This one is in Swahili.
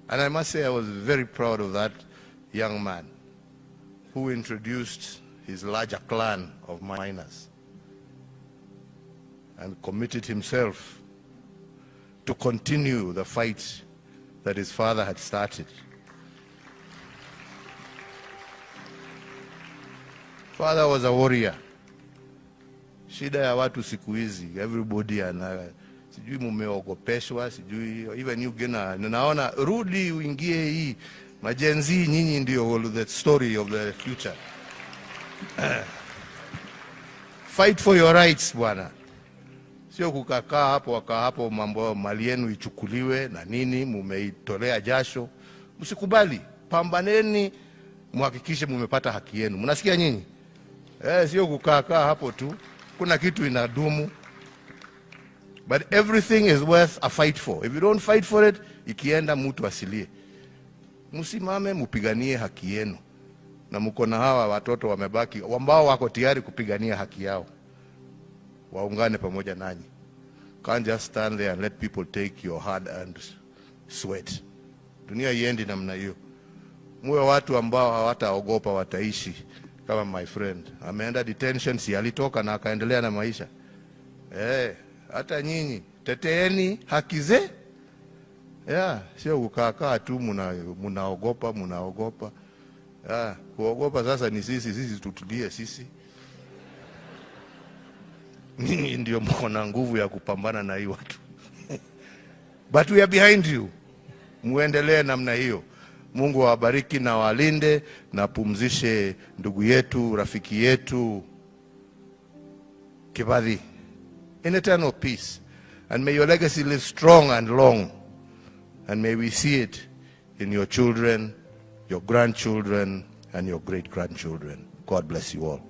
And I must say I was very proud of that young man who introduced his larger clan of miners and committed himself to continue the fight that his father had started. Father was a warrior. Shida ya watu siku hizi, everybody sijui mumeogopeshwa, sijui even you gena, naona rudi uingie hii majenzi, nyinyi ndio the story of the future. Fight for your rights bwana, sio kukakaa hapo mambo mali yenu ichukuliwe na nini, mumeitolea jasho. Msikubali, pambaneni, muhakikishe mumepata haki yenu. Mnasikia nyinyi? Sio kukaa hapo tu, kuna kitu inadumu. But everything is worth a fight for. If you don't fight for it, ikienda mtu asilie. Msimame mupiganie haki yenu. Na mko na hawa watoto wamebaki ambao wako tayari kupigania haki yao. Waungane pamoja nanyi. Can't just stand there and let people take your hard-earned sweat. Dunia iendi namna hiyo. Muwe watu ambao hawataogopa, wataishi kama my friend. Ameenda detention, si alitoka na akaendelea na maisha. Hata nyinyi teteeni haki ze. Sio kukaa tu munaogopa. Kuogopa sasa ni sisi tutulie sisi. Nyinyi ndio mko na nguvu ya kupambana na hii watu. But we are behind you. Muendelee namna hiyo. Mungu awabariki na walinde na pumzishe ndugu yetu, rafiki yetu Kibaki in eternal peace. And may your legacy live strong and long. And may we see it in your children, your grandchildren, and your great-grandchildren. God bless you all.